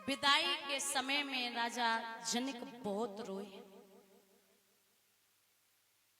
विदाई के समय में राजा जनक बहुत रोए।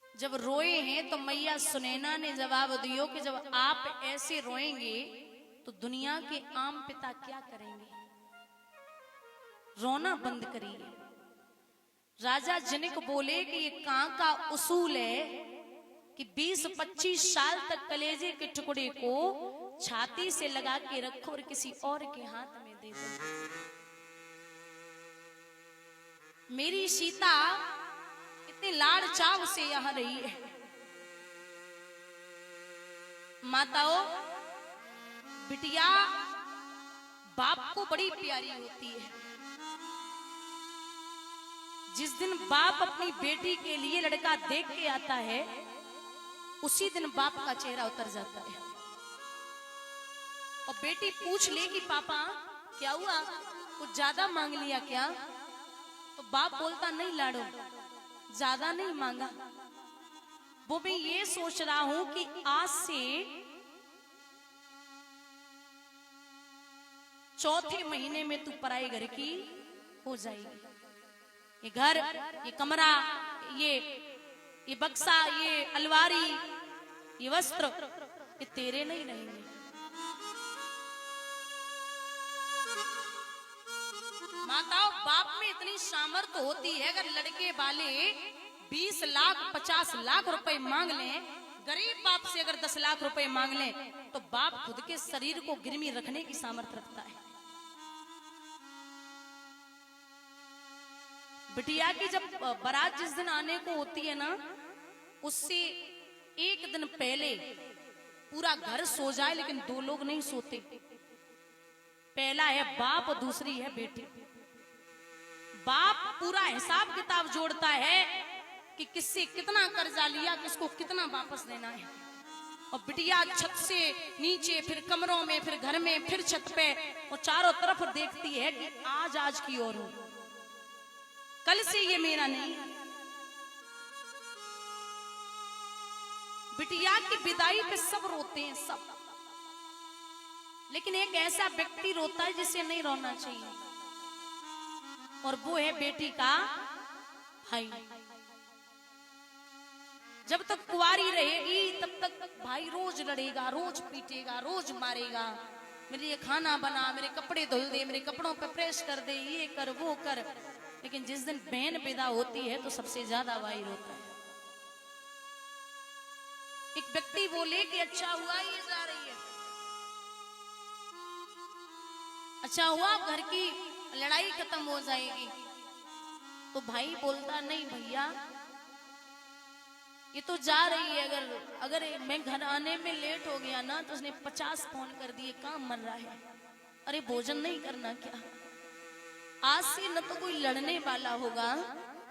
जब रोए हैं तो मैया सुनैना ने जवाब दियो कि जब आप ऐसे रोएंगे तो दुनिया के आम पिता क्या करेंगे, रोना बंद करिए। राजा जनक बोले कि ये कहां का उसूल है कि 20-25 साल तक कलेजे के टुकड़े को छाती से लगा के रखो और किसी और के हाथ में दे दो। मेरी सीता इतने लाड़ चाव से यहां रही है। माताओं, बिटिया बाप को बड़ी प्यारी होती है। जिस दिन बाप अपनी बेटी के लिए लड़का देख के आता है उसी दिन बाप का चेहरा उतर जाता है। और बेटी पूछ ले कि पापा क्या हुआ, कुछ ज्यादा मांग लिया क्या? तो बाप बोलता नहीं लाडो, ज्यादा नहीं मांगा, वो मैं ये सोच रहा हूं कि आज से चौथे महीने में तू पराई घर की हो जाएगी। ये घर, ये कमरा, ये बक्सा, ये अलमारी, ये वस्त्र, ये तेरे नहीं रहेंगे। माताओं, बाप में इतनी सामर्थ्य होती है, अगर लड़के वाले 20 लाख 50 लाख रुपए मांग लें, गरीब बाप से अगर 10 लाख रुपए मांग लें, तो बाप खुद के शरीर को गिरवी रखने की सामर्थ्य रखता है। बिटिया की जब बारात जिस दिन आने को होती है ना, उससे एक दिन पहले पूरा घर सो जाए, लेकिन दो लोग नहीं सोते। पहला है बाप और दूसरी है बेटी। बाप पूरा हिसाब किताब जोड़ता है कि किससे कितना कर्जा लिया, किसको कितना वापस देना है। और बिटिया छत से नीचे, फिर कमरों में, फिर घर में, फिर छत पे, और चारों तरफ देखती है कि आज की ओर हो, कल से ये मेरा नहीं। बिटिया की विदाई पे सब रोते हैं, सब, लेकिन एक ऐसा व्यक्ति रोता है जिसे नहीं रोना चाहिए, और वो है बेटी का भाई। जब तक कुंवारी रहेगी तब तक भाई रोज लड़ेगा, रोज पीटेगा, रोज मारेगा, मेरे लिए खाना बना, मेरे कपड़े धुल दे, मेरे कपड़ों पे प्रेस कर दे, ये कर वो कर। लेकिन जिस दिन बहन विदा होती है तो सबसे ज्यादा भाई रोता है। एक व्यक्ति बोले कि अच्छा हुआ ये जा रही है, अच्छा हुआ घर की लड़ाई खत्म हो जाएगी। तो भाई बोलता नहीं भैया, ये तो जा रही है, अगर मैं घर आने में लेट हो गया ना तो उसने 50 फोन कर दिए, काम मर रहा है, अरे भोजन नहीं करना क्या? आज से न तो कोई लड़ने वाला होगा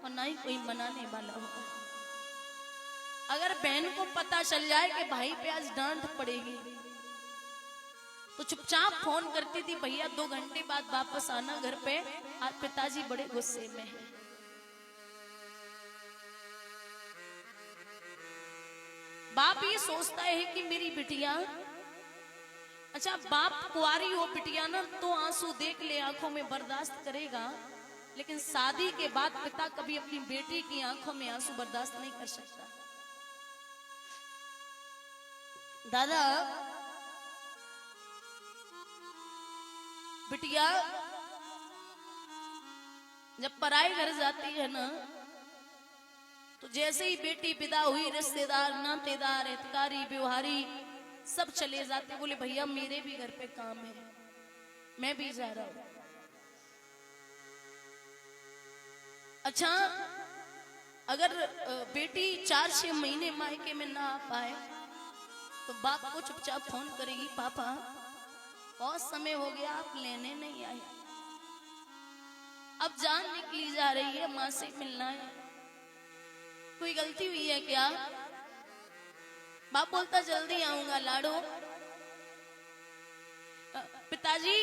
और ना ही कोई मनाने वाला होगा। अगर बहन को पता चल जाए कि भाई पे आज डांट पड़ेगी तो चुपचाप फोन करती थी, भैया 2 घंटे बाद वापस आना घर पे, आज पिताजी बड़े गुस्से में हैं। बाप ये सोचता है कि मेरी बिटिया, अच्छा बाप कुंवारी हो बिटिया ना तो आंसू देख ले, आंखों में बर्दाश्त करेगा, लेकिन शादी के बाद पिता कभी अपनी बेटी की आंखों में आंसू बर्दाश्त नहीं कर सकता। दादा, बिटिया जब पराई घर जाती है ना तो जैसे ही बेटी विदा हुई, रिश्तेदार, नातेदार, हितकारी, व्यवहारी सब चले जाते। बोले भैया मेरे भी घर पे काम है, मैं भी जा रहा हूं। अच्छा, अगर बेटी 4-6 महीने मायके में ना आ पाए तो बाप को चुपचाप फोन करेगी, पापा बहुत समय हो गया आप लेने नहीं आए, अब जान निकली जा रही है, मां से मिलना है, कोई गलती हुई है क्या? बाप बोलता जल्दी आऊंगा लाडो। पिताजी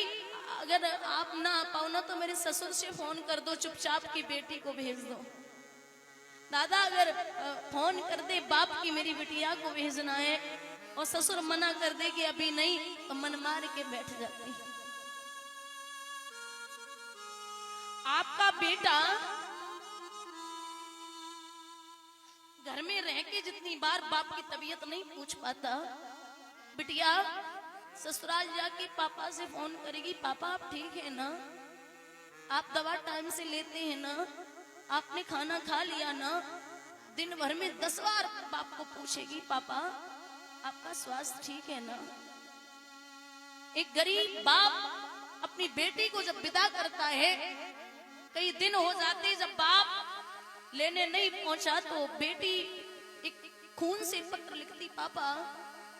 अगर आप ना आ पाओ ना तो मेरे ससुर से फोन कर दो, चुपचाप की बेटी को भेज दो। दादा अगर फोन कर दे बाप की मेरी बिटिया को भेजना है और ससुर मना कर दे कि अभी नहीं, तो मन मार के बैठ जाती। आपका बेटा घर में रह के जितनी बार बाप की तबीयत नहीं पूछ पाता, बिटिया ससुराल जाके पापा से फोन करेगी, पापा आप ठीक है ना, आप दवा टाइम से लेते हैं ना, आपने खाना खा लिया ना। दिन भर में 10 बार बाप को पूछेगी, पापा आपका स्वास्थ्य ठीक है ना। एक गरीब बाप अपनी बेटी को जब विदा करता है, कई दिन हो जाते जब बाप लेने नहीं पहुंचा, तो बेटी एक खून से पत्र लिखती, पापा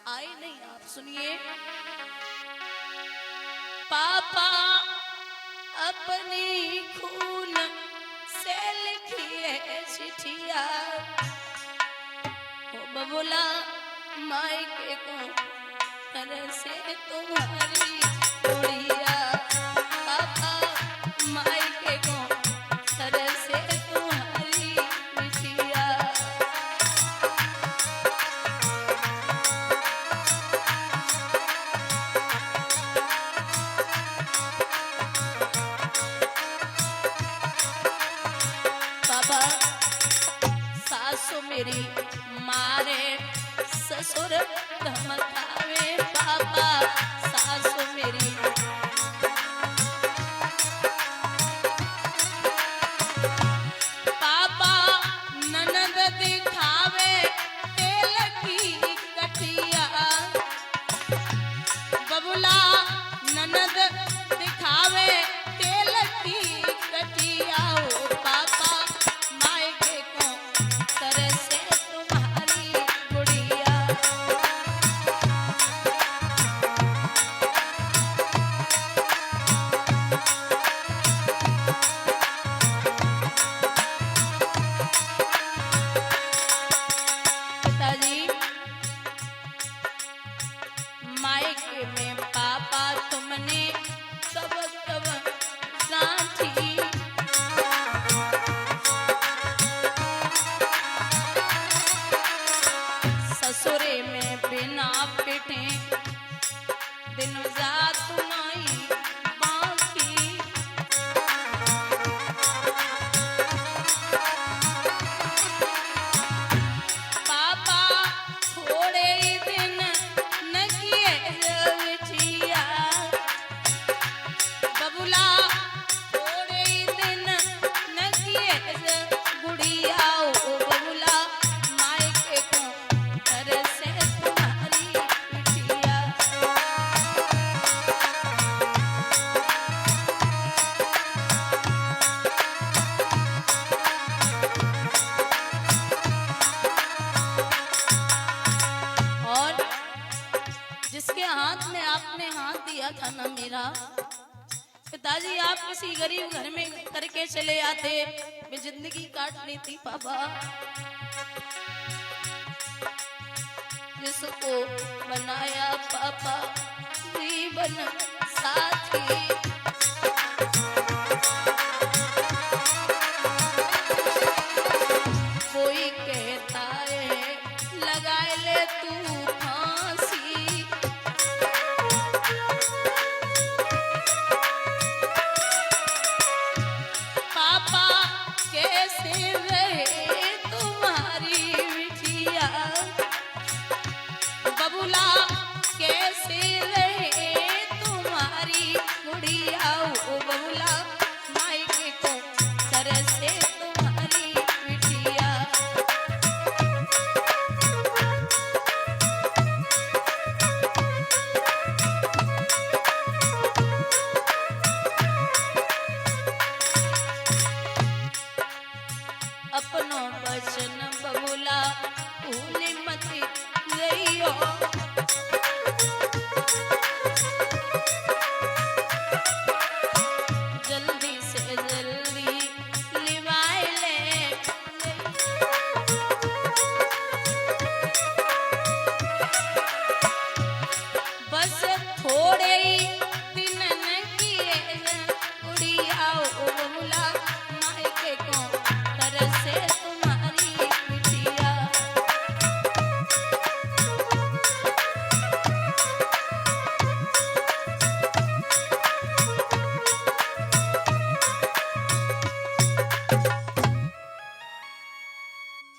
आए नहीं आप। सुनिए, पापा अपनी खून से लिखी है चिट्ठिया, हो बबुला मायके को घर से तुम्हारी उड़िया, पापा मायके को घर से तुम्हारी मिठिया। पापा सासु मेरी मारे, ससुर धमकावे, पापा सासु मेरी पापा ननद दिखावे तेल की कटिया, बबुला ननद दिखावे तेल की कटिया, ओ पापा मायके को तरसे तुम्हारी गुड़िया। पिताजी मायके में पापा तुमने कब कब गांठी, ससुरे में बिना पिटे दिन जात नहीं बाकी, पापा थोड़े ही दिन न किए जविठिया, बबुला थोड़े ही दिन न किए गुड़िया, ओ बबुला मायके को घर से तुम्हारी मिठिया। और जिसके हाथ में आपने हाथ दिया था ना मेरा, पिताजी आप किसी गरीब घर में करके चले आते, मैं जिंदगी काट लेती पापा। जिसको बनाया पापा जीवन साथी, कोई कहता है लगा ले तू फांसी, पापा कैसे रहे तुम्हारी बिटिया, बबुला कैसे रहे तुम्हारी गुड़िया।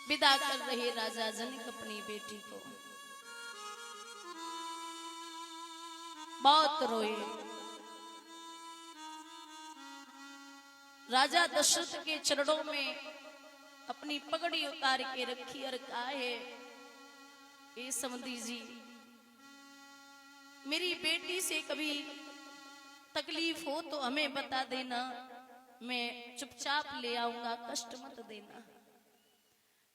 विदा कर रहे राजा जनक अपनी बेटी को। बहुत रोए। राजा दशरथ के चरणों में अपनी पगड़ी उतार के रखी और कहा है, ए समधी जी, मेरी बेटी से कभी तकलीफ हो तो हमें बता देना, मैं चुपचाप ले आऊंगा, कष्ट मत देना।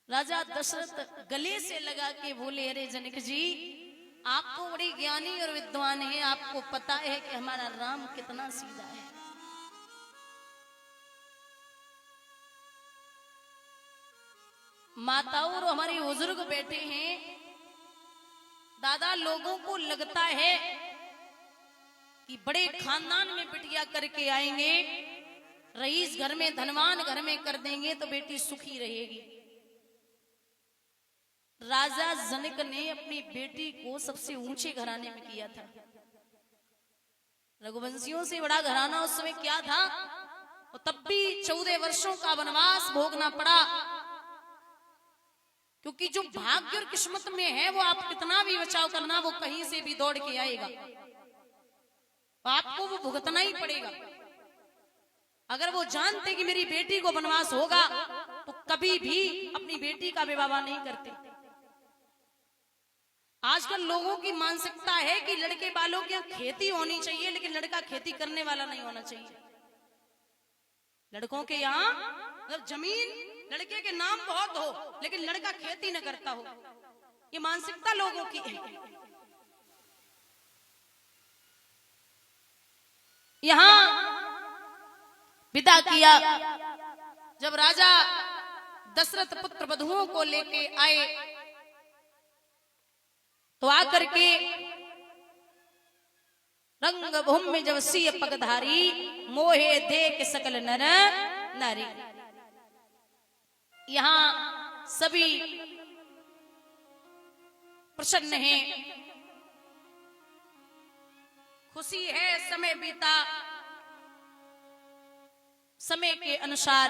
राजा दशरथ गले से लगा के बोले, अरे जनक जी, आप तो बड़ी ज्ञानी और विद्वान हैं, आपको पता है कि हमारा राम कितना सीधा है। माताओं और हमारे बुजुर्ग बैठे हैं, दादा, लोगों को लगता है कि बड़े खानदान में बिटिया करके आएंगे, रईस घर में, धनवान घर में कर देंगे तो बेटी सुखी रहेगी। राजा जनक ने अपनी बेटी को सबसे ऊंचे घराने में किया था। रघुवंशियों से बड़ा घराना उस समय क्या था, और तब भी 14 वर्षों का वनवास भोगना पड़ा, क्योंकि जो भाग्य और किस्मत में है वो आप कितना भी बचाव करना, वो कहीं से भी दौड़ के आएगा, आपको वो भुगतना ही पड़ेगा। अगर वो जानते कि मेरी बेटी को वनवास होगा तो कभी भी अपनी बेटी का विवाह नहीं करते। आजकल लोगों की मानसिकता है कि लड़के वालों की खेती होनी चाहिए, लेकिन लड़का खेती करने वाला नहीं होना चाहिए। लड़कों के यहाँ मतलब जमीन लड़के के नाम बहुत हो, लेकिन लड़का खेती न करता हो, ये मानसिकता लोगों की है। यहां विदा किया, जब राजा दशरथ पुत्र वधुओं को लेके आए तो आकर के रंग भूमि में जब सिय पगधारी, मोहे देख सकल नर नारी। यहां सभी प्रसन्न हैं, खुशी है। समय बीता, समय के अनुसार